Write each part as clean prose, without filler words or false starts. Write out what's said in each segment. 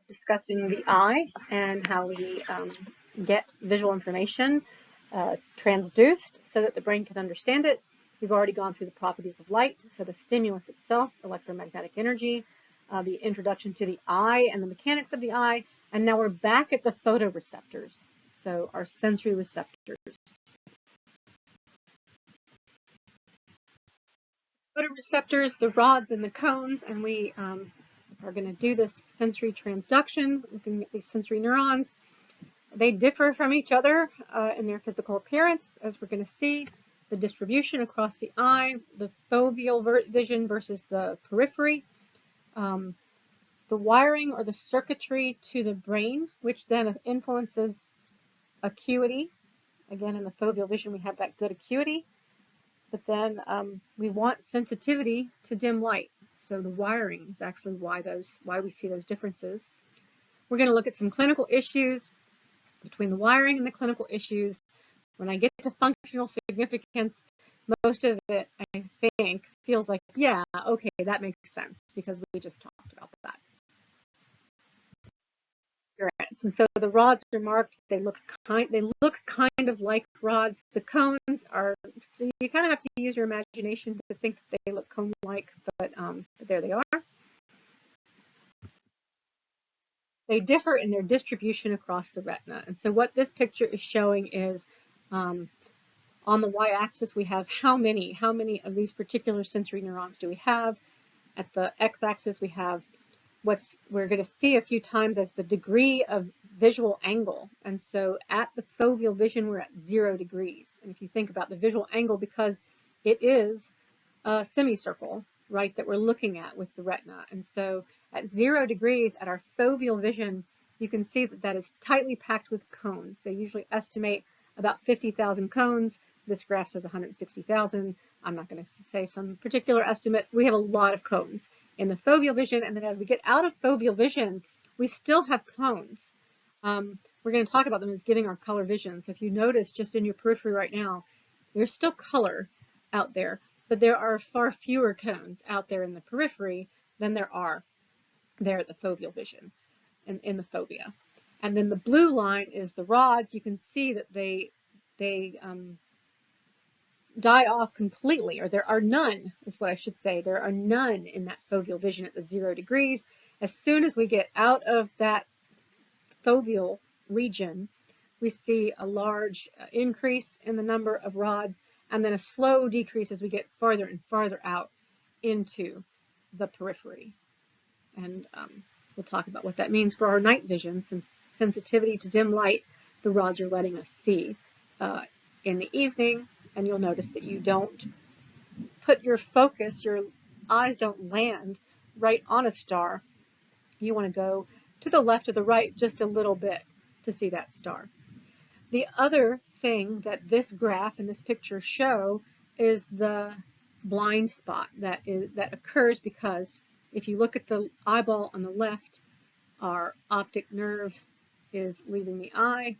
discussing the eye and how we get visual information transduced so that the brain can understand it. We've already gone through the properties of light, so the stimulus itself, electromagnetic energy, the introduction to the eye and the mechanics of the eye, and now we're back at the photoreceptors, so our sensory receptors. Photoreceptors, the rods and the cones, and we are going to do this sensory transduction, looking at these sensory neurons. They differ from each other in their physical appearance, as we're going to see. The distribution across the eye, the foveal vision versus the periphery, the wiring or the circuitry to the brain, which then influences acuity. Again, in the foveal vision, we have that good acuity. But then we want sensitivity to dim light. So the wiring is actually why we see those differences. We're going to look at some clinical issues between the wiring and the clinical issues. When I get to functional significance, most of it, I think, feels like, yeah, okay, that makes sense because we just talked about that. And so the rods are marked. They look kind of like rods. The cones are, so you kind of have to use your imagination to think that they look cone-like, but there they are. They differ in their distribution across the retina. And so what this picture is showing is on the y-axis we have how many of these particular sensory neurons do we have. At the x-axis we have we're going to see a few times as the degree of visual angle. And so at the foveal vision, we're at 0 degrees. And if you think about the visual angle, because it is a semicircle, right, that we're looking at with the retina. And so at 0 degrees at our foveal vision, you can see that that is tightly packed with cones. They usually estimate about 50,000 cones. This graph says 160,000. I'm not going to say some particular estimate. We have a lot of cones in the foveal vision, and then as we get out of foveal vision, we still have cones. We're going to talk about them as giving our color vision. So if you notice just in your periphery right now, there's still color out there, but there are far fewer cones out there in the periphery than there are there at the foveal vision in the fovea. And then the blue line is the rods. You can see that they die off completely, or there are none, is what I should say. There are none in that foveal vision at the 0 degrees. As soon as we get out of that foveal region, we see a large increase in the number of rods, and then a slow decrease as we get farther and farther out into the periphery. And we'll talk about what that means for our night vision, since sensitivity to dim light, the rods are letting us see in the evening. And you'll notice that you don't put your focus, your eyes don't land right on a star. You want to go to the left or the right just a little bit to see that star. The other thing that this graph and this picture show is the blind spot that occurs because if you look at the eyeball on the left, our optic nerve is leaving the eye.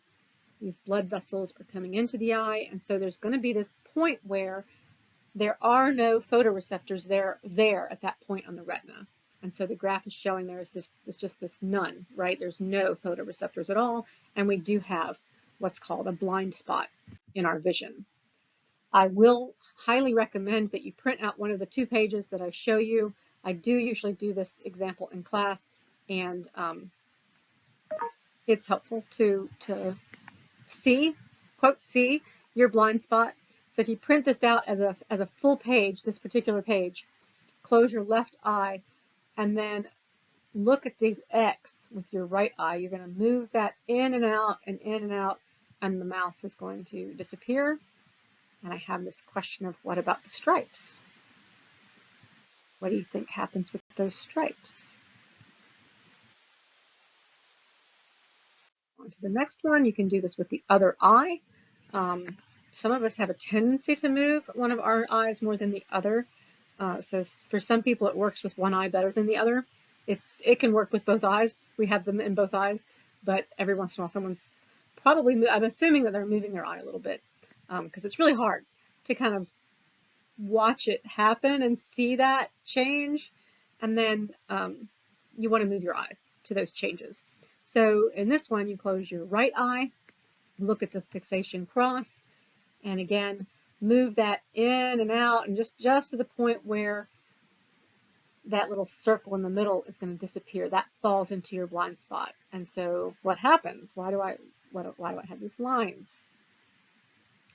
These blood vessels are coming into the eye, and so there's going to be this point where there are no photoreceptors there at that point on the retina. And so the graph is showing there is just this none, right? There's no photoreceptors at all, and we do have what's called a blind spot in our vision. I will highly recommend that you print out one of the 2 pages that I show you. I do usually do this example in class, and it's helpful to see, quote, see your blind spot. So if you print this out as a full page, this particular page, close your left eye and then look at the X with your right eye. You're going to move that in and out and in and out, and the mouse is going to disappear. And I have this question of what about the stripes? What do you think happens with those stripes? On to the next one. You can do this with the other eye. Some of us have a tendency to move one of our eyes more than the other. So for some people, it works with one eye better than the other. It can work with both eyes. We have them in both eyes, but every once in a while, someone's probably, I'm assuming that they're moving their eye a little bit because it's really hard to kind of watch it happen and see that change. And then you want to move your eyes to those changes. So in this one, you close your right eye, look at the fixation cross, and again, move that in and out, and just to the point where that little circle in the middle is going to disappear. That falls into your blind spot. And so what happens? Why do I have these lines?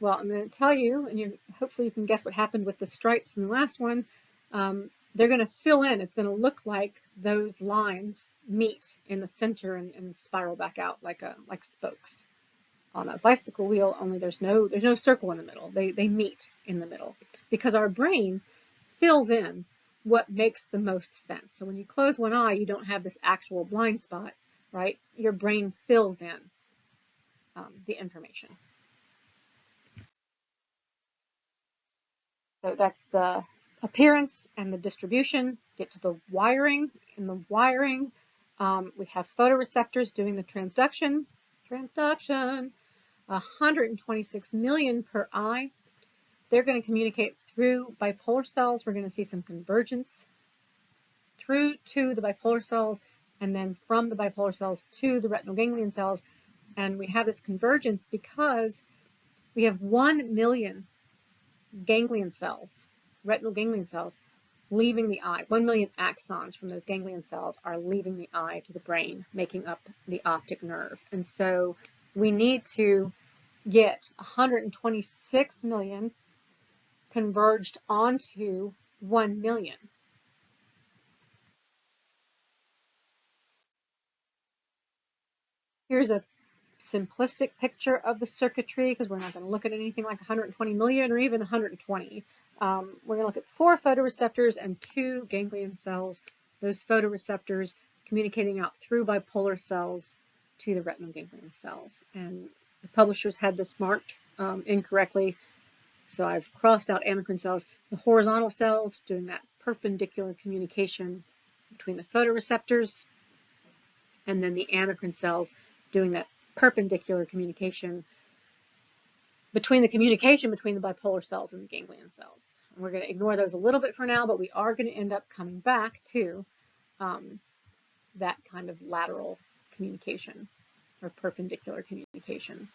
Well, I'm going to tell you, and hopefully you can guess what happened with the stripes in the last one. They're going to fill in. It's going to look like those lines meet in the center and spiral back out like spokes on a bicycle wheel. Only there's no circle in the middle. They meet in the middle because our brain fills in what makes the most sense. So when you close one eye, you don't have this actual blind spot, right? Your brain fills in the information. So that's the appearance and the distribution. Get to the wiring. In the wiring, we have photoreceptors doing the transduction. 126 million per eye. They're going to communicate through bipolar cells. We're going to see some convergence through to the bipolar cells, and then from the bipolar cells to the retinal ganglion cells. And we have this convergence because we have 1 million ganglion cells, retinal ganglion cells, leaving the eye. 1 million axons from those ganglion cells are leaving the eye to the brain, making up the optic nerve. And so we need to get 126 million converged onto 1 million. Here's a simplistic picture of the circuitry, because we're not going to look at anything like 120 million or even 120. We're going to look at 4 photoreceptors and 2 ganglion cells. Those photoreceptors communicating out through bipolar cells to the retinal ganglion cells. And the publishers had this marked incorrectly, so I've crossed out amacrine cells. The horizontal cells doing that perpendicular communication between the photoreceptors, and then the amacrine cells doing that perpendicular communication between the bipolar cells and the ganglion cells. And we're going to ignore those a little bit for now, but we are going to end up coming back to that kind of lateral communication or perpendicular communication.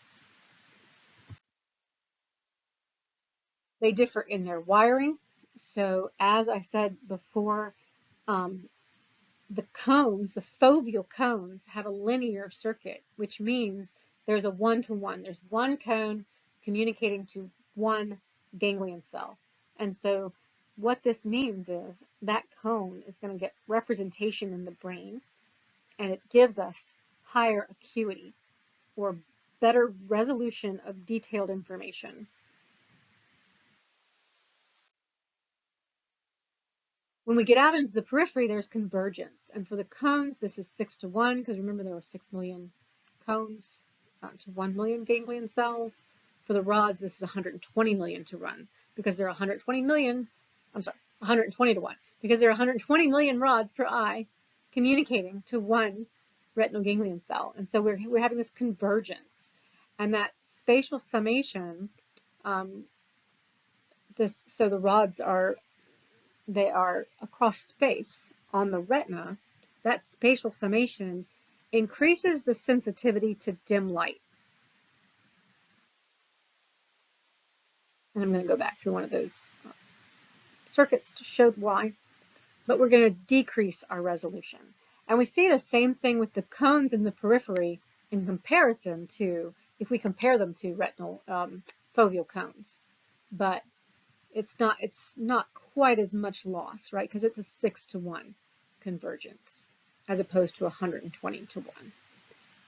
They differ in their wiring. So as I said before, the cones, the foveal cones, have a linear circuit, which means there's a one-to-one. There's one cone communicating to one ganglion cell. And so what this means is that cone is going to get representation in the brain, and it gives us higher acuity or better resolution of detailed information. When we get out into the periphery, there's convergence. And for the cones, this is 6-to-1, because remember there were 6 million cones to 1 million ganglion cells. For the rods, this is 120 million to 1, because there are 120 to 1, because there are 120 million rods per eye communicating to one retinal ganglion cell. And so we're having this convergence. And that spatial summation, so the rods are across space on the retina. That spatial summation increases the sensitivity to dim light. And I'm going to go back through one of those circuits to show why. But we're going to decrease our resolution. And we see the same thing with the cones in the periphery in comparison to, if we compare them to retinal foveal cones. But it's not quite as much loss, right? Because it's a 6-to-1 convergence as opposed to 120-to-1.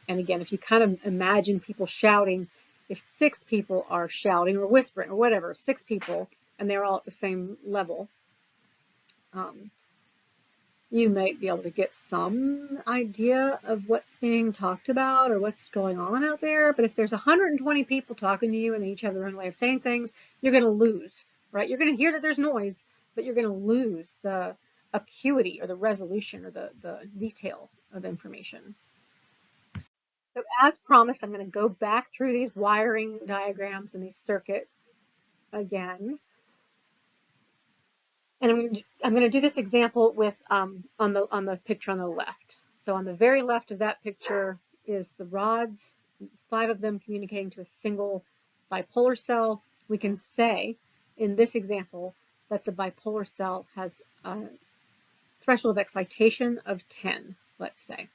And again, if you kind of imagine people shouting, if 6 people are shouting or whispering or whatever, 6 people, and they're all at the same level, you might be able to get some idea of what's being talked about or what's going on out there. But if there's 120 people talking to you and they each have their own way of saying things, you're going to lose. Right? You're going to hear that there's noise, but you're going to lose the acuity or the resolution or the detail of information. So as promised, I'm going to go back through these wiring diagrams and these circuits again. And I'm going to do this example with on the picture on the left. So on the very left of that picture is the rods, 5 of them communicating to a single bipolar cell. We can say, in this example, that the bipolar cell has a threshold of excitation of 10, let's say.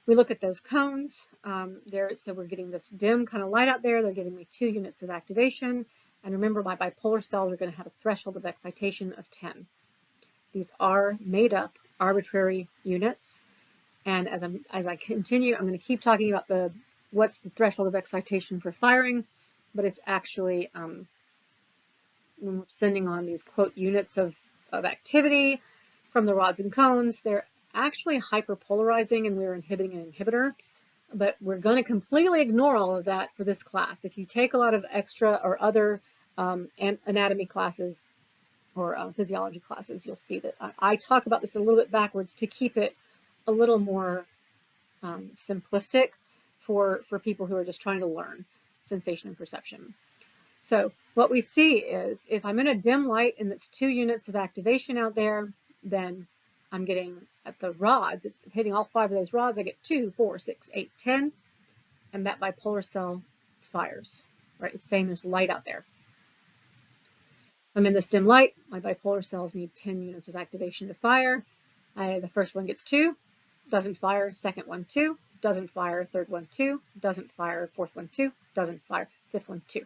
We look at those cones so we're getting this dim kind of light out there. They're giving me 2 units of activation. And remember, my bipolar cells are going to have a threshold of excitation of 10. These are made up arbitrary units. And as I continue, I'm going to keep talking about what's the threshold of excitation for firing, but it's actually when we're sending on these quote units of activity from the rods and cones, they're actually hyperpolarizing and we're inhibiting an inhibitor. But we're going to completely ignore all of that for this class. If you take a lot of extra or other anatomy classes or physiology classes, you'll see that I talk about this a little bit backwards to keep it a little more simplistic for people who are just trying to learn sensation and perception. So what we see is if I'm in a dim light and it's 2 units of activation out there, then I'm getting at the rods, it's hitting all 5 of those rods, I get 2, 4, 6, 8, 10, and that bipolar cell fires, right? It's saying there's light out there. I'm in this dim light, my bipolar cells need 10 units of activation to fire. The first one gets 2, doesn't fire, second one 2, doesn't fire, third one 2, doesn't fire, fourth one 2, doesn't fire, fifth one 2,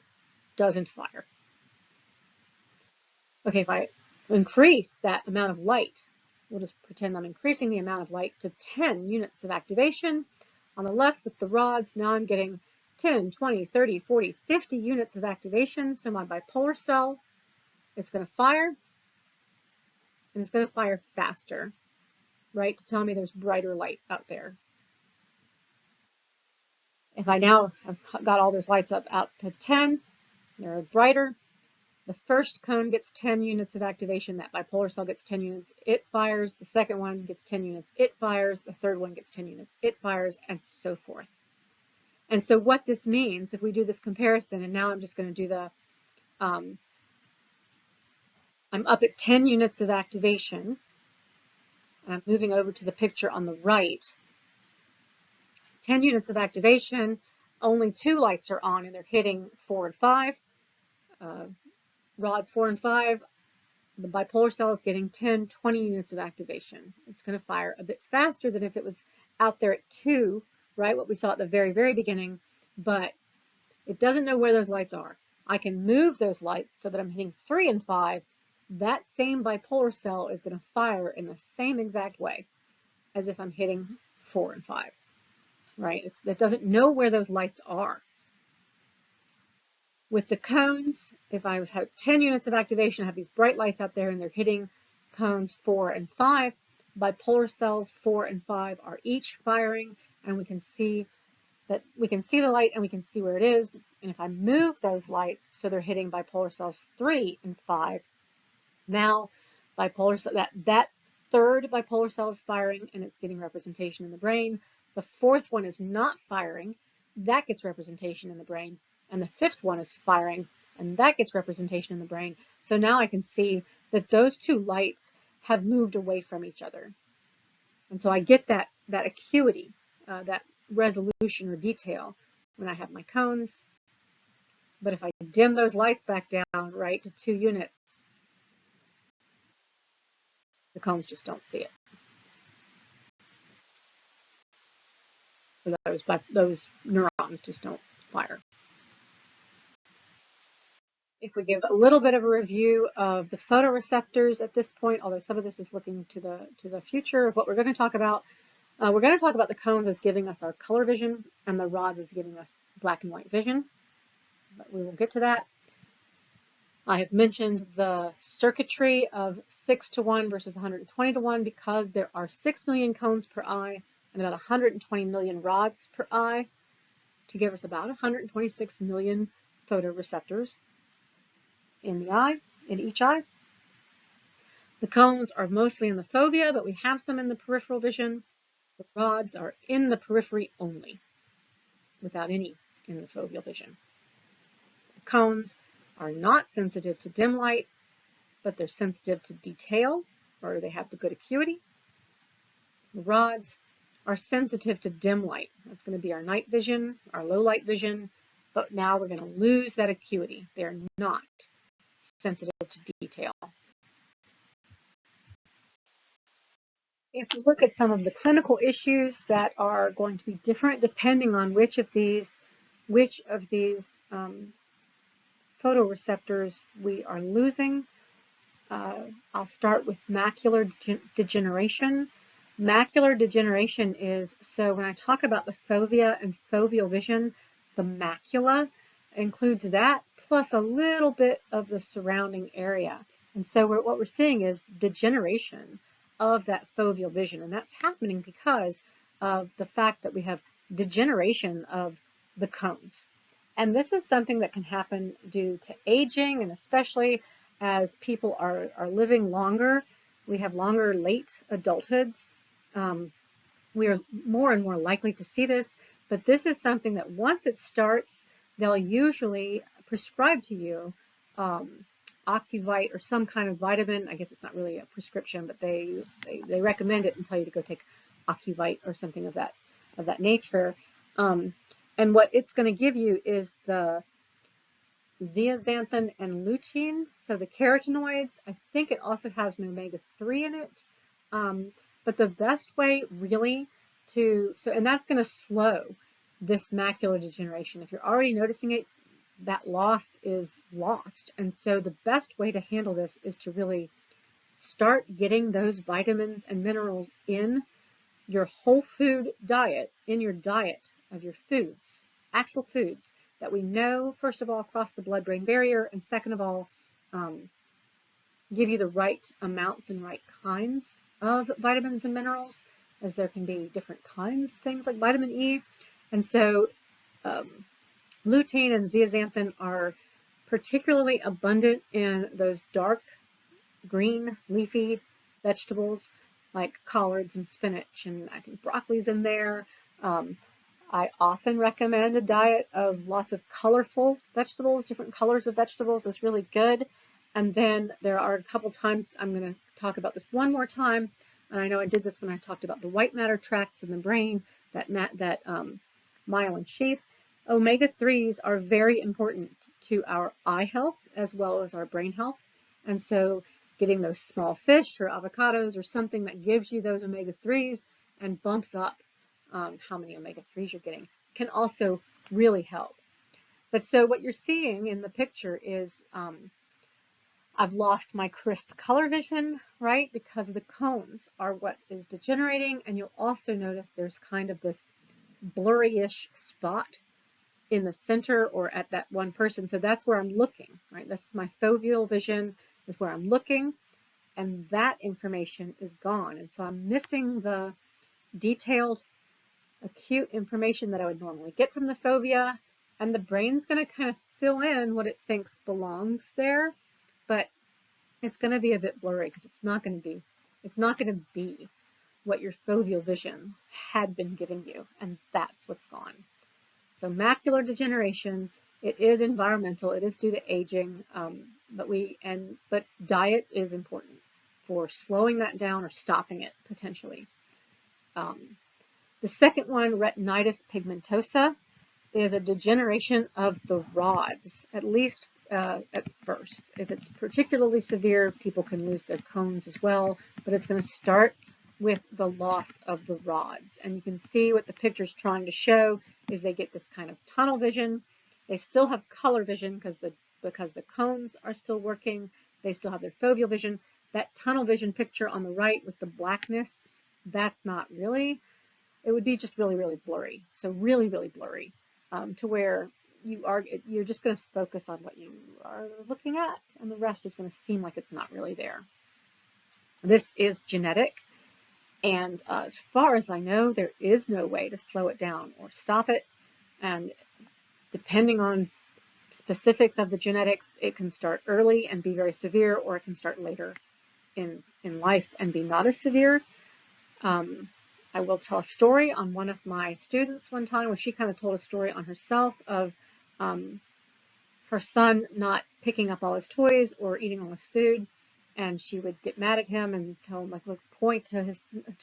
doesn't fire. Okay, if I increase that amount of light, we'll just pretend I'm increasing the amount of light to 10 units of activation. On the left with the rods, now I'm getting 10, 20, 30, 40, 50 units of activation. So my bipolar cell, it's going to fire, and it's going to fire faster, right, to tell me there's brighter light out there. If I now have got all those lights up out to 10, they're brighter. The first cone gets 10 units of activation. That bipolar cell gets 10 units. It fires. The second one gets 10 units. It fires. The third one gets 10 units. It fires, and so forth. And so what this means, if we do this comparison, and now I'm just going to do the, I'm up at 10 units of activation. I'm moving over to the picture on the right. 10 units of activation, only 2 lights are on, and they're hitting 4 and 5. Rods 4 and 5, the bipolar cell is getting 10, 20 units of activation. It's going to fire a bit faster than if it was out there at 2, right? What we saw at the very, very beginning, but it doesn't know where those lights are. I can move those lights so that I'm hitting 3 and 5. That same bipolar cell is going to fire in the same exact way as if I'm hitting 4 and 5, right? It doesn't know where those lights are. With the cones, if I have 10 units of activation, I have these bright lights out there and they're hitting cones 4 and 5. Bipolar cells 4 and 5 are each firing, and we can see the light and we can see where it is. And if I move those lights so they're hitting bipolar cells 3 and 5, now bipolar cell, that third bipolar cell is firing and it's getting representation in the brain. The fourth one is not firing, that gets representation in the brain. And the fifth one is firing, and that gets representation in the brain. So now I can see that those 2 lights have moved away from each other. And so I get that acuity, that resolution or detail when I have my cones. But if I dim those lights back down, right, to 2 units, the cones just don't see it. Those neurons just don't fire. If we give a little bit of a review of the photoreceptors at this point, although some of this is looking to the future of what we're going to talk about, we're going to talk about the cones as giving us our color vision and the rods as giving us black and white vision. But we will get to that. I have mentioned the circuitry of 6:1 versus 120:1 because there are 6 million cones per eye and about 120 million rods per eye to give us about 126 million photoreceptors in the eye, in each eye. The cones are mostly in the fovea, but we have some in the peripheral vision. The rods are in the periphery only, without any in the foveal vision. The cones are not sensitive to dim light, but they're sensitive to detail, or they have the good acuity. The rods are sensitive to dim light. That's going to be our night vision, our low light vision, but now we're going to lose that acuity. They're not sensitive to detail. If you look at some of the clinical issues that are going to be different depending on which of these photoreceptors we are losing, I'll start with macular degeneration. Macular degeneration is, so when I talk about the fovea and foveal vision, the macula includes that plus a little bit of the surrounding area. And so what we're seeing is degeneration of that foveal vision. And that's happening because of the fact that we have degeneration of the cones. And this is something that can happen due to aging, and especially as people are living longer. We have longer late adulthoods. We are more and more likely to see this, but this is something that once it starts, they'll usually prescribe to you Ocuvite or some kind of vitamin. I guess it's not really a prescription, but they recommend it and tell you to go take Ocuvite or something of that nature. And what it's going to give you is the zeaxanthin and lutein. So the carotenoids, I think it also has an omega-3 in it. But the best way really and that's going to slow this macular degeneration. If you're already noticing it, that loss is lost. And so the best way to handle this is to really start getting those vitamins and minerals in your whole food diet, in your diet of your foods, actual foods that we know, first of all, cross the blood-brain barrier, and second of all, give you the right amounts and right kinds of vitamins and minerals, as there can be different kinds of things like vitamin E. And so lutein and zeaxanthin are particularly abundant in those dark green leafy vegetables like collards and spinach, and I think broccoli's in there. I often recommend a diet of lots of colorful vegetables. Different colors of vegetables is really good. And then there are a couple times, I'm going to talk about this one more time, and I know I did this when I talked about the white matter tracts in the brain, that myelin sheath. Omega-3s are very important to our eye health as well as our brain health. And so getting those small fish or avocados or something that gives you those omega-3s and bumps up how many omega-3s you're getting can also really help. But so what you're seeing in the picture is I've lost my crisp color vision, right? Because the cones are what is degenerating. And you'll also notice there's kind of this blurry-ish spot in the center or at that one person. So that's where I'm looking, right? This is my foveal vision, is where I'm looking, and that information is gone. And so I'm missing the detailed, acute information that I would normally get from the fovea, and the brain's going to kind of fill in what it thinks belongs there, but it's going to be a bit blurry because it's not going to be what your foveal vision had been giving you, and that's what's gone. So macular degeneration, it is environmental, it is due to aging, but diet is important for slowing that down or stopping it potentially. The second one, retinitis pigmentosa, is a degeneration of the rods, at least at first. If it's particularly severe, people can lose their cones as well, but it's going to start with the loss of the rods. And you can see what the picture is trying to show is they get this kind of tunnel vision. They still have color vision because the cones are still working. They still have their foveal vision. That tunnel vision picture on the right with the blackness, that's not really, it would be just really, really blurry. So really, really blurry to where you're just going to focus on what you are looking at, and the rest is going to seem like it's not really there. This is genetic. And as far as I know, there is no way to slow it down or stop it. And depending on specifics of the genetics, it can start early and be very severe, or it can start later in life and be not as severe. I will tell a story on one of my students one time where she kind of told a story on herself of her son not picking up all his toys or eating all his food. and she would get mad at him and tell him, like, look, point to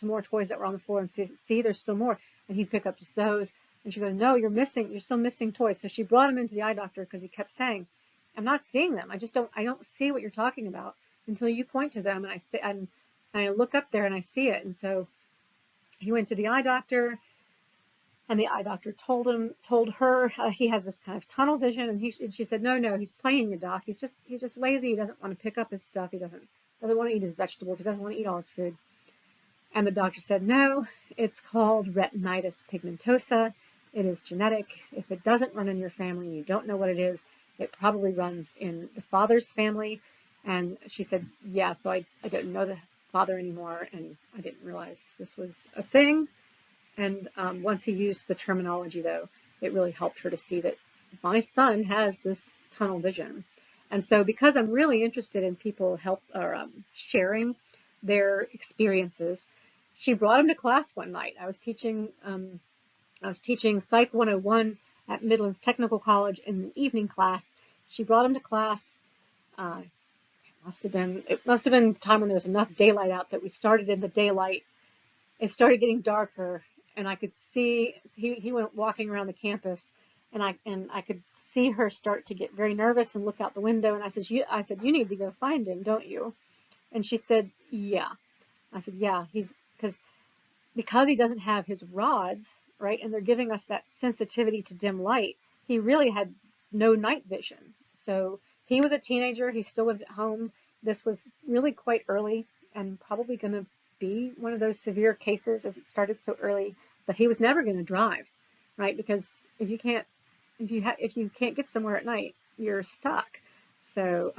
more toys that were on the floor and see, there's still more. And he'd pick up just those. And she goes, no, you're still missing toys. So she brought him into the eye doctor because he kept saying, I'm not seeing them. I don't see what you're talking about until you point to them. And I look up there and I see it. And so he went to the eye doctor, and the eye doctor told her he has this kind of tunnel vision. And she said, no, he's playing you, doc. He's just lazy. He doesn't want to pick up his stuff. He doesn't want to eat his vegetables. He doesn't want to eat all his food. And the doctor said, no, it's called retinitis pigmentosa. It is genetic. If it doesn't run in your family and you don't know what it is, it probably runs in the father's family. And she said, yeah, so I don't know the father anymore, and I didn't realize this was a thing. And once he used the terminology, though, it really helped her to see that my son has this tunnel vision. And so because I'm really interested in people sharing their experiences, she brought him to class one night. I was teaching Psych 101 at Midlands Technical College in the evening class. She brought him to class. It must have been time when there was enough daylight out that we started in the daylight. It started getting darker, and I could see he went walking around the campus, and I could see her start to get very nervous and look out the window. And I said, you need to go find him, don't you? And she said, yeah. I said, yeah, because he doesn't have his rods, right, and they're giving us that sensitivity to dim light, he really had no night vision. So he was a teenager. He still lived at home. This was really quite early and probably going to be one of those severe cases as it started so early. But he was never going to drive, right? Because if you can't get somewhere at night, you're stuck. So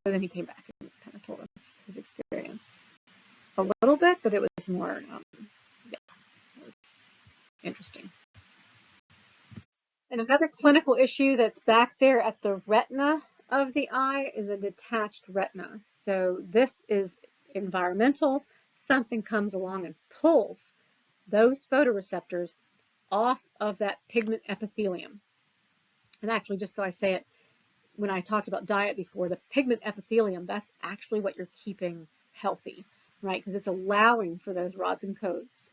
then he came back and kind of told us his experience a little bit, but it was more it was interesting. And another clinical issue that's back there at the retina of the eye is a detached retina. So this is environmental. Something comes along and pulls those photoreceptors off of that pigment epithelium. And actually, just so I say it, when I talked about diet before, the pigment epithelium, that's actually what you're keeping healthy, right? Because it's allowing for those rods and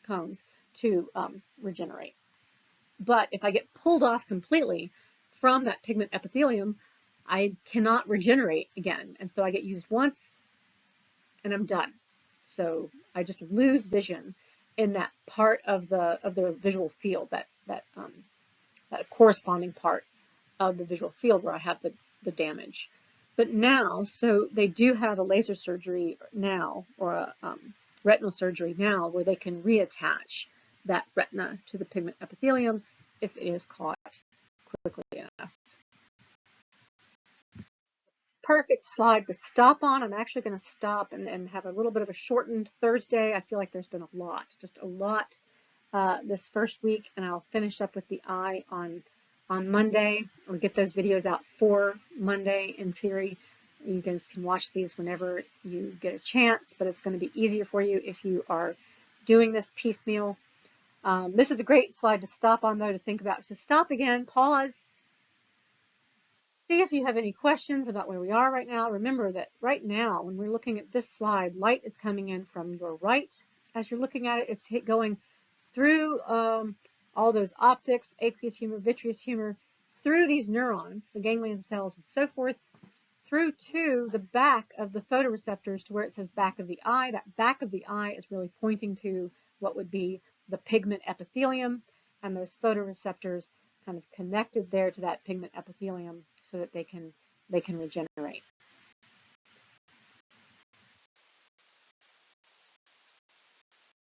cones to regenerate. But if I get pulled off completely from that pigment epithelium, I cannot regenerate again. And so I get used once and I'm done. So I just lose vision in that part of the visual field, that corresponding part of the visual field where I have the damage. But now, so they do have a laser surgery now, or a retinal surgery now, where they can reattach that retina to the pigment epithelium if it is caught quickly enough. Perfect slide to stop on. I'm actually going to stop and have a little bit of a shortened Thursday. I feel like there's been just a lot this first week, and I'll finish up with the eye on Monday. We'll get those videos out for Monday in theory. You guys can watch these whenever you get a chance, but it's going to be easier for you if you are doing this piecemeal. This is a great slide to stop on, though, to think about. So stop again, pause, see if you have any questions about where we are right now. Remember that right now, when we're looking at this slide, light is coming in from your right. As you're looking at it, it's going through all those optics, aqueous humor, vitreous humor, through these neurons, the ganglion cells and so forth, through to the back of the photoreceptors to where it says back of the eye. That back of the eye is really pointing to what would be the pigment epithelium, and those photoreceptors kind of connected there to that pigment epithelium so that they can regenerate.